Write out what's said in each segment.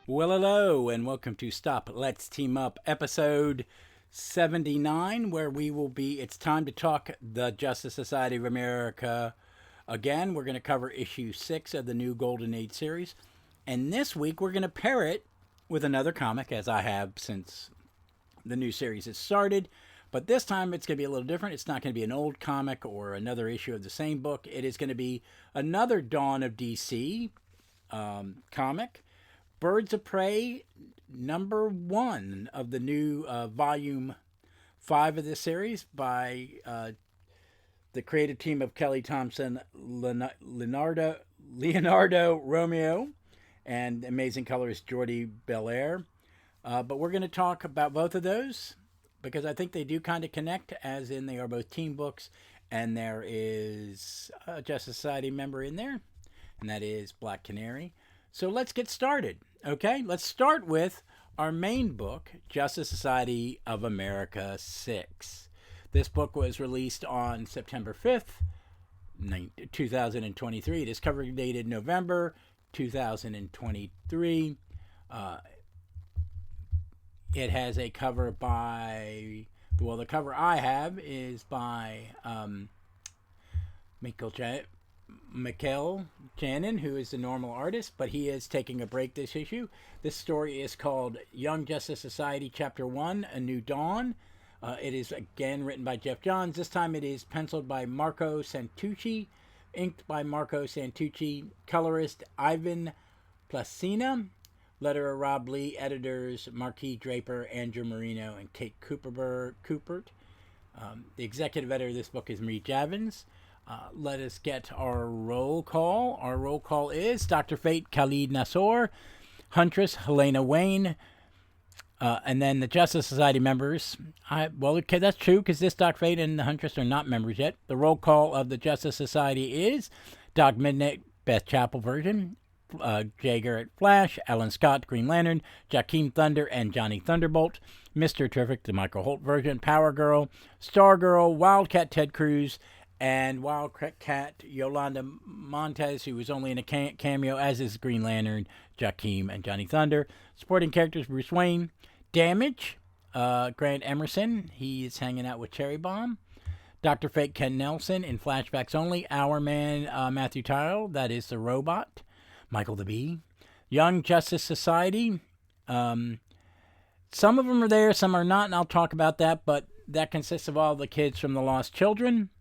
Well, hello, and welcome to Stop Let's Team Up, episode 79, where it's time to talk the Justice Society of America again. We're going to cover issue 6 of the new Golden Age series. And this week, we're going to pair it with another comic, as I have since the new series has started. But this time, it's going to be a little different. It's not going to be an old comic or another issue of the same book. It is going to be another Dawn of DC comic. Birds of Prey, number 1 of the new volume 5 of this series by the creative team of Kelly Thompson, Leonardo Romeo, and amazing colorist Jordi Belair. But we're going to talk about both of those because I think they do kind of connect, as in they are both team books, and there is a Justice Society member in there, and that is Black Canary. So let's get started, okay? Let's start with our main book, Justice Society of America 6. This book was released on September 5th, 2023. It is cover dated November 2023. It has a cover by, the cover I have is by Michael Janin, who is the normal artist, but he is taking a break this issue. This story is called Young Justice Society Chapter 1, A New Dawn. It is again written by Jeff Johns. This time it is penciled by Marco Santucci, inked by Marco Santucci, colorist Ivan Placina, letterer Rob Lee, editors Marquis Draper, Andrew Marino, and Kate Coopert. The executive editor of this book is Marie Javins. Let us get our roll call. Our roll call is Dr. Fate, Khalid Nassour, Huntress, Helena Wayne, and then the Justice Society members. Okay, that's true, because this Dr. Fate and the Huntress are not members yet. The roll call of the Justice Society is Doc Midnight, Beth Chapel version, Jay Garrett Flash, Alan Scott Green Lantern, Jakeem Thunder, and Johnny Thunderbolt, Mr. Terrific, the Michael Holt version, Power Girl, Stargirl, Wildcat Ted Cruz, and Wildcat Yolanda Montez, who was only in a cameo, as is Green Lantern, Jakeem, and Johnny Thunder. Supporting characters, Bruce Wayne. Damage, Grant Emerson. He is hanging out with Cherry Bomb. Dr. Fate, Ken Nelson, in flashbacks only. Our Man, Matthew Tyrell, that is the robot. Michael the Bee. Young Justice Society. Some of them are there, some are not, and I'll talk about that, but that consists of all the kids from the Lost Children.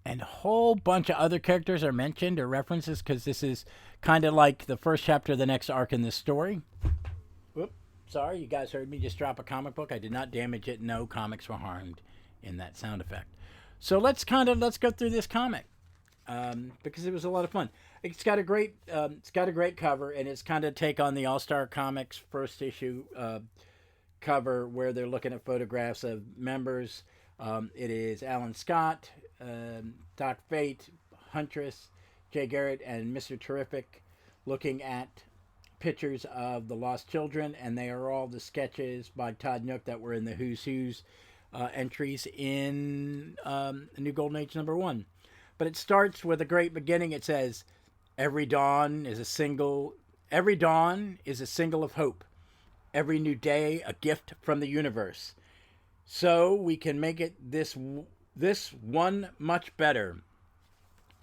And a whole bunch of other characters are mentioned or references, because this is kind of like the first chapter of the next arc in this story. Whoop, sorry, you guys heard me just drop a comic book. I did not damage it. No comics were harmed in that sound effect. So let's go through this comic, because it was a lot of fun. It's got a great cover, and it's kind of take on the All-Star Comics first issue cover, where they're looking at photographs of members. It is Alan Scott, Doc Fate, Huntress, Jay Garrett, and Mr. Terrific looking at pictures of the Lost Children, and they are all the sketches by Todd Nook that were in the Who's Who's entries in New Golden Age number 1. But it starts with a great beginning. It says, every dawn is a single of hope. Every new day, a gift from the universe. So we can make it this one much better.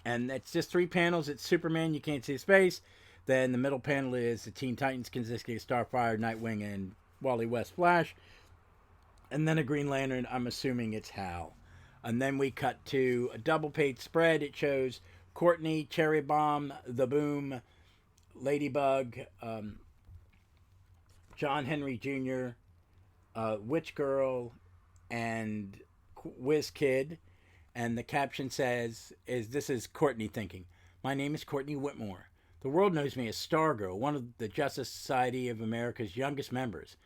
And it's just 3 panels. It's Superman, you can't see his face. Then the middle panel is the Teen Titans, consisting of Starfire, Nightwing, and Wally West Flash. And then a Green Lantern, I'm assuming it's Hal. And then we cut to a double-page spread. It shows Courtney, Cherry Bomb, The Boom, Ladybug, John Henry Jr., Witch Girl, and Whiz Kid. And the caption says, this is Courtney thinking, my name is Courtney Whitmore. The world knows me as Stargirl, one of the Justice Society of America's youngest members.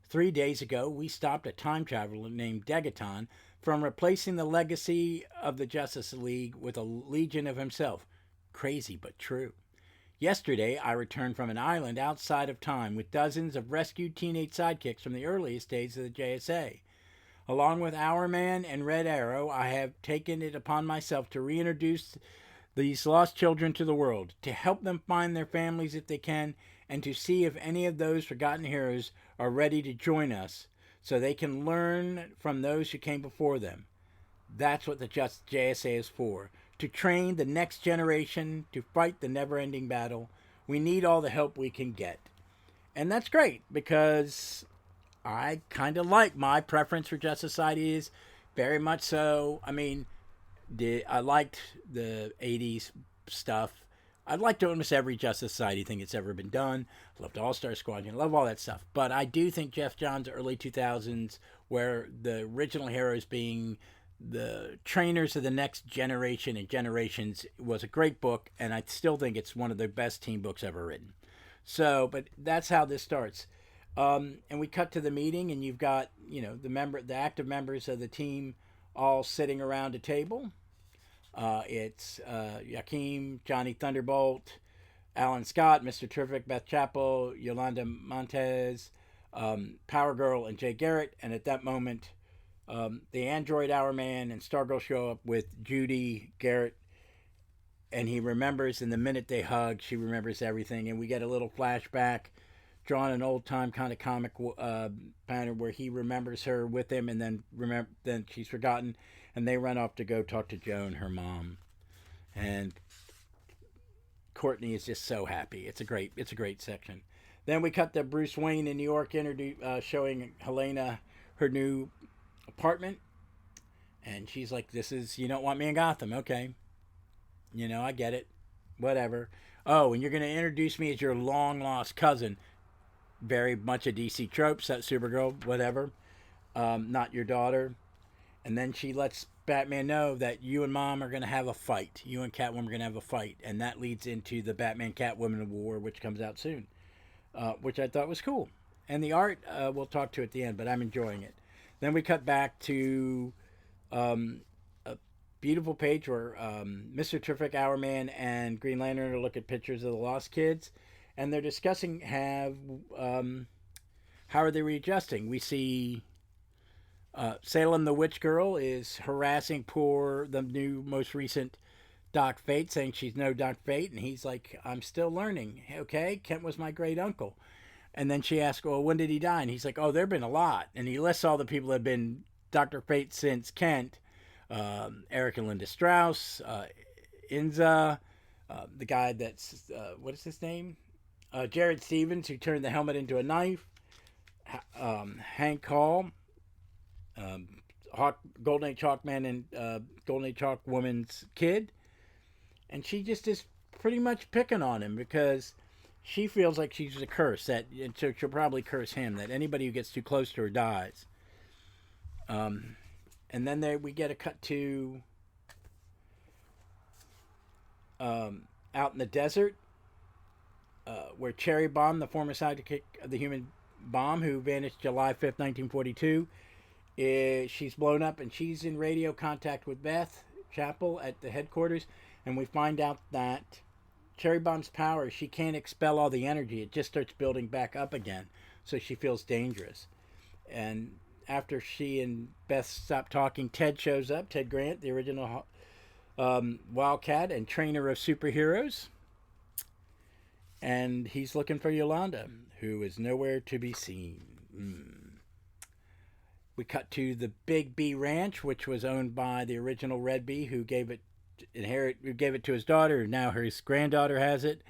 3 days ago, we stopped a time traveler named Degaton from replacing the legacy of the Justice League with a legion of himself. Crazy, but true. Yesterday, I returned from an island outside of time with dozens of rescued teenage sidekicks from the earliest days of the JSA. Along with Our Man and Red Arrow, I have taken it upon myself to reintroduce these lost children to the world, to help them find their families if they can, and to see if any of those forgotten heroes are ready to join us so they can learn from those who came before them. That's what the JSA is for, to train the next generation to fight the never ending battle. We need all the help we can get. And that's great because I kind of like my preference for Just Society is very much so. I mean, I liked the 80s stuff. I liked almost every Justice Society thing that's ever been done. I loved All-Star Squadron. I love all that stuff. But I do think Jeff Johns' early 2000s, where the original heroes being the trainers of the next generation and generations, was a great book. And I still think it's one of the best team books ever written. So, but that's how this starts. And we cut to the meeting, and you've got, the active members of the team all sitting around a table. It's Joaquim, Johnny Thunderbolt, Alan Scott, Mr. Terrific, Beth Chappell, Yolanda Montez, Power Girl, and Jay Garrett. And at that moment, the Android Hourman and Stargirl show up with Judy Garrett. And he remembers, in the minute they hug, she remembers everything. And we get a little flashback, drawn an old-time kind of comic pattern where he remembers her with him, and then she's forgotten. And they run off to go talk to Joan, her mom, and Courtney is just so happy. It's a great section. Then we cut to Bruce Wayne in New York, showing Helena her new apartment, and she's like, "This is, you don't want me in Gotham, okay? I get it, whatever. Oh, and you're gonna introduce me as your long lost cousin. Very much a DC trope, that Supergirl, whatever. Not your daughter." And then she lets Batman know that you and Mom are going to have a fight. You and Catwoman are going to have a fight. And that leads into the Batman-Catwoman War, which comes out soon, which I thought was cool. And the art, we'll talk to at the end, but I'm enjoying it. Then we cut back to a beautiful page where Mr. Terrific, Hourman, and Green Lantern are looking at pictures of the lost kids. And they're discussing how are they readjusting. We see... Salem the Witch Girl is harassing the new, most recent Doc Fate, saying she's no Doc Fate, and he's like, "I'm still learning, okay? Kent was my great uncle." And then she asks, "Well, when did he die?" And he's like, "Oh, there have been a lot." And he lists all the people that have been Dr. Fate since Kent. Eric and Linda Strauss, Inza, the guy that's, what is his name? Jared Stevens, who turned the helmet into a knife. Hank Hall. Golden Age Hawkman and Golden Age Hawkwoman's kid, and she just is pretty much picking on him because she feels like she's a curse, and so she'll probably curse him, that anybody who gets too close to her dies. And then we get a cut to out in the desert, where Cherry Bomb, the former sidekick of the Human Bomb, who vanished July 5th, 1942, she's blown up, and she's in radio contact with Beth Chappell at the headquarters, and we find out that Cherry Bomb's power, she can't expel all the energy. It just starts building back up again, so she feels dangerous. And after she and Beth stop talking, Ted shows up, Ted Grant, the original Wildcat and trainer of superheroes, and he's looking for Yolanda, who is nowhere to be seen. We cut to the Big B Ranch, which was owned by the original Red Bee, who gave it to his daughter. Now his granddaughter has it,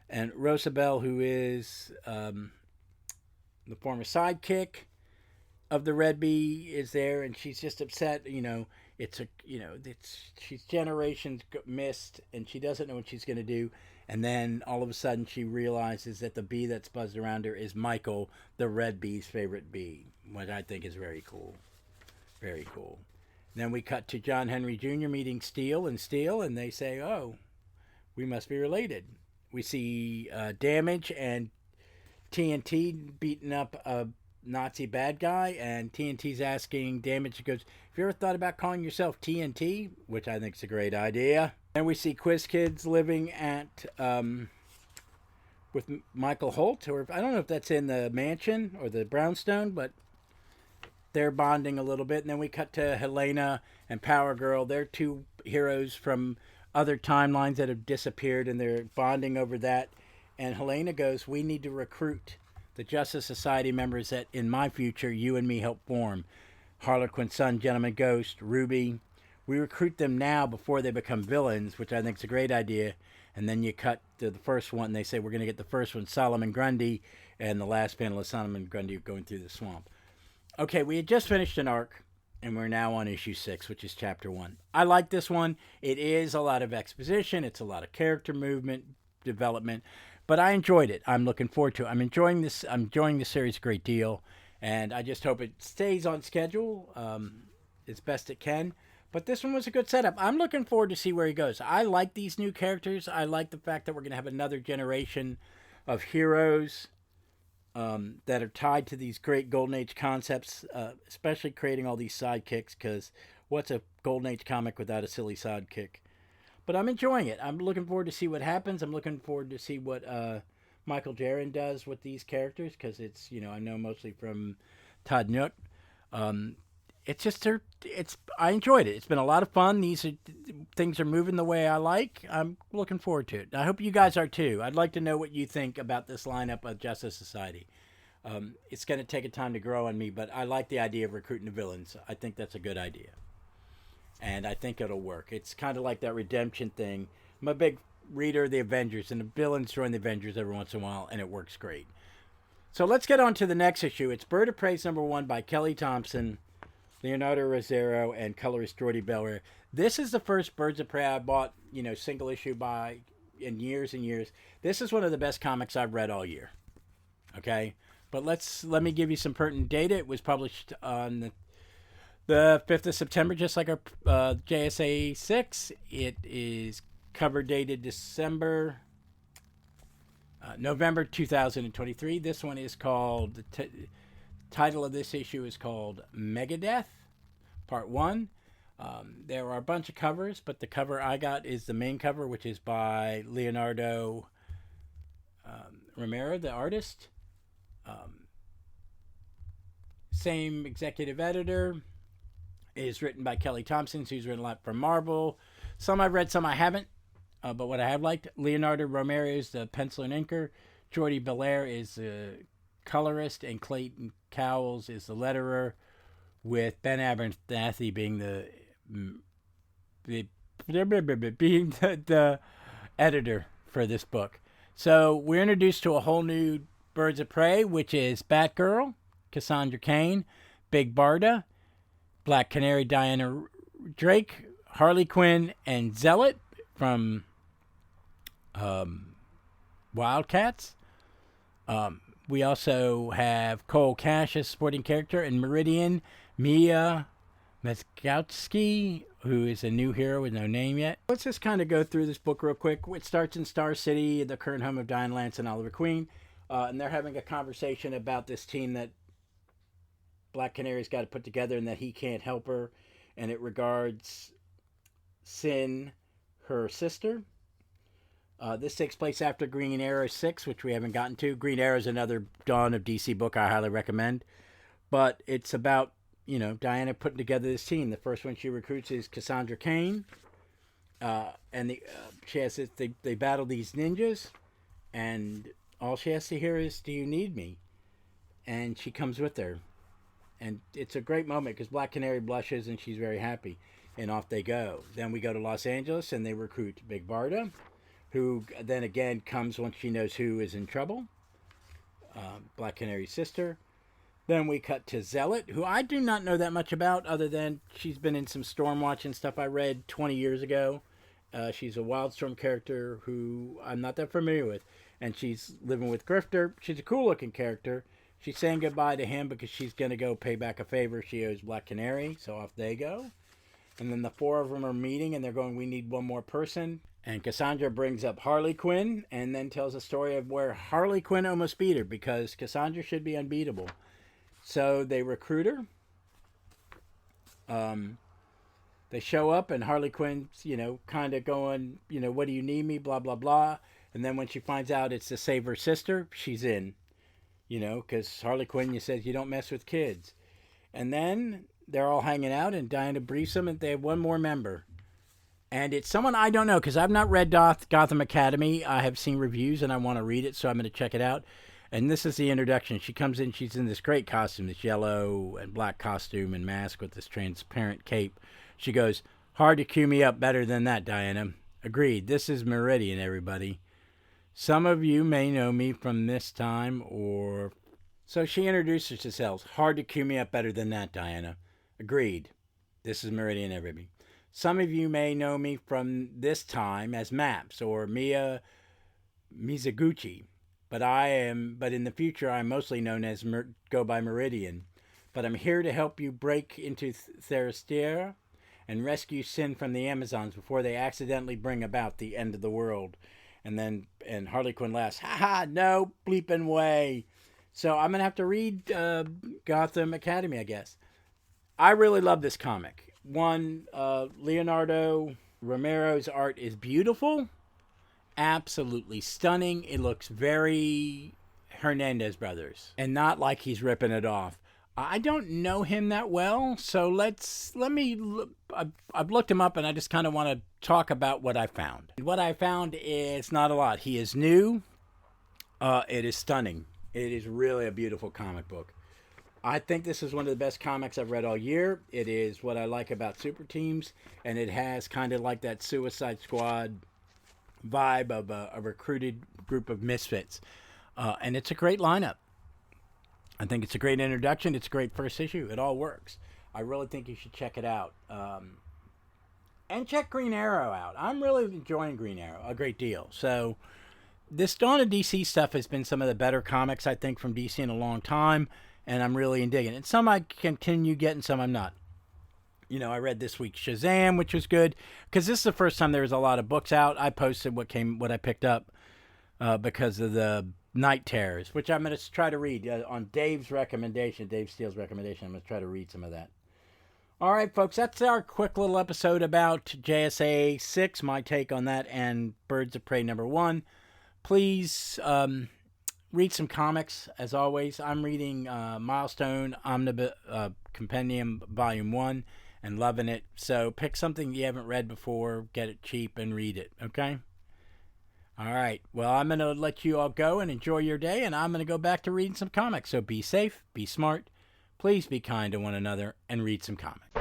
and Rosabelle, who is the former sidekick of the Red Bee, is there, and she's just upset. She's generations missed, and she doesn't know what she's going to do. And then all of a sudden she realizes that the bee that's buzzed around her is Michael, the Red Bee's favorite bee, which I think is very cool. Very cool. Then we cut to John Henry Jr. meeting Steel, and they say, "Oh, we must be related." We see Damage and TNT beating up a Nazi bad guy, and TNT's asking Damage, goes, "Have you ever thought about calling yourself TNT?" Which I think is a great idea. Then we see Quiz Kids living at with Michael Holt, or I don't know if that's in the mansion or the brownstone, but they're bonding a little bit. And then we cut to Helena and Power Girl. They're two heroes from other timelines that have disappeared, and they're bonding over that. And Helena goes, we need to recruit the Justice Society members that in my future you and me helped form. Harlequin's son, Gentleman Ghost, Ruby. We recruit them now before they become villains, which I think is a great idea. And then you cut to the first one, and they say we're going to get the first one, Solomon Grundy, and the last panel is Solomon Grundy going through the swamp. Okay, we had just finished an arc, and we're now on issue 6, which is chapter 1. I like this one. It is a lot of exposition. It's a lot of character movement, development, but I enjoyed it. I'm looking forward to it. I'm enjoying this series a great deal, and I just hope it stays on schedule as best it can. But this one was a good setup. I'm looking forward to see where he goes. I like these new characters. I like the fact that we're going to have another generation of heroes that are tied to these great Golden Age concepts, especially creating all these sidekicks, because what's a Golden Age comic without a silly sidekick? But I'm enjoying it. I'm looking forward to see what happens. I'm looking forward to see what Michael Jaron does with these characters, because it's, I know mostly from Todd Nook. I enjoyed it. It's been a lot of fun. Things are moving the way I like. I'm looking forward to it. I hope you guys are too. I'd like to know what you think about this lineup of Justice Society. It's going to take a time to grow on me, but I like the idea of recruiting the villains. I think that's a good idea. And I think it'll work. It's kind of like that redemption thing. I'm a big reader of the Avengers, and the villains join the Avengers every once in a while, and it works great. So let's get on to the next issue. It's Bird of Prey #1 by Kelly Thompson, Leonardo Rosero, and colorist Jordi Belair. This is the first Birds of Prey I bought, single issue by in years and years. This is one of the best comics I've read all year. Okay? But let me give you some pertinent data. It was published on the 5th of September, just like our JSA 6. It is cover dated November 2023. This one is called, title of this issue is called Megadeth, Part 1. There are a bunch of covers, but the cover I got is the main cover, which is by Leonardo Romero, the artist. Same executive editor. It is written by Kelly Thompson, who's written a lot for Marvel. Some I've read, some I haven't. But what I have liked, Leonardo Romero is the penciler and inker. Jordi Belair is the colorist, and Clayton Cowles is the letterer, with Ben Abernathy being the editor for this book. So we're introduced to a whole new Birds of Prey, which is Batgirl, Cassandra Cain, Big Barda, Black Canary, Diana Drake, Harley Quinn, and Zealot from Wildcats. We also have Cole Cash as supporting character, and Meridian, Mia Mezgowski, who is a new hero with no name yet. Let's just kind of go through this book real quick. It starts in Star City, the current home of Diane Lance and Oliver Queen, and they're having a conversation about this team that Black Canary's got to put together, and that he can't help her, and it regards Sin, her sister. This takes place after Green Arrow 6, which we haven't gotten to. Green Arrow is another Dawn of DC book I highly recommend. But it's about, Diana putting together this team. The first one she recruits is Cassandra Cain. And she has this, they battle these ninjas. And all she has to hear is, "Do you need me?" And she comes with her. And it's a great moment because Black Canary blushes and she's very happy. And off they go. Then we go to Los Angeles and they recruit Big Barda, who then again comes once she knows who is in trouble. Black Canary's sister. Then we cut to Zealot, who I do not know that much about, other than she's been in some Stormwatch and stuff I read 20 years ago. She's a Wildstorm character who I'm not that familiar with. And she's living with Grifter. She's a cool-looking character. She's saying goodbye to him because she's going to go pay back a favor she owes Black Canary. So off they go. And then the four of them are meeting, and they're going, "We need one more person." And Cassandra brings up Harley Quinn and then tells a story of where Harley Quinn almost beat her, because Cassandra should be unbeatable. So they recruit her. They show up, and Harley Quinn's, kind of going, "What do you need me?" Blah, blah, blah. And then when she finds out it's to save her sister, she's in. Because Harley Quinn says you don't mess with kids. And then they're all hanging out, and Diana briefs them, and they have one more member. And it's someone I don't know because I've not read Gotham Academy. I have seen reviews and I want to read it, so I'm going to check it out. And this is the introduction. She comes in, she's in this great costume, this yellow and black costume and mask with this transparent cape. She goes, "Hard to cue me up better than that, Diana." Agreed. This is Meridian, everybody. Some of you may know me from this time or... So she introduces herself. "Hard to cue me up better than that, Diana." Agreed. This is Meridian, everybody. Some of you may know me from this time as Maps or Mia Mizuguchi, but in the future I'm mostly known as go by Meridian. But I'm here to help you break into Therasteria and rescue Sin from the Amazons before they accidentally bring about the end of the world. And Harley Quinn laughs, "Ha ha, no bleeping way." So I'm gonna have to read Gotham Academy, I guess. I really love this comic. One, Leonardo Romero's art is beautiful, absolutely stunning. It looks very Hernandez Brothers, and not like he's ripping it off. I don't know him that well, so I've looked him up, and I just kind of want to talk about what I found. What I found is not a lot. He is new. It is stunning. It is really a beautiful comic book. I think this is one of the best comics I've read all year. It is what I like about super teams, and it has kind of like that Suicide Squad vibe of a recruited group of misfits. And it's a great lineup. I think it's a great introduction. It's a great first issue. It all works. I really think you should check it out. And check Green Arrow out. I'm really enjoying Green Arrow a great deal. So this Dawn of DC stuff has been some of the better comics, I think, from DC in a long time. And I'm really digging it. And some I continue getting, some I'm not. You know, I read this week's Shazam, which was good. Because this is the first time there was a lot of books out. I posted what I picked up because of the Night Terrors, which I'm going to try to read on Dave's recommendation, Dave Steele's recommendation. I'm going to try to read some of that. All right, folks, that's our quick little episode about JSA 6, my take on that, and Birds of Prey #1. Please... read some comics, as always. I'm reading Milestone Omnibus Compendium Volume 1 and loving it. So pick something you haven't read before, get it cheap, and read it, okay? All right. Well, I'm going to let you all go and enjoy your day, and I'm going to go back to reading some comics. So be safe, be smart, please be kind to one another, and read some comics.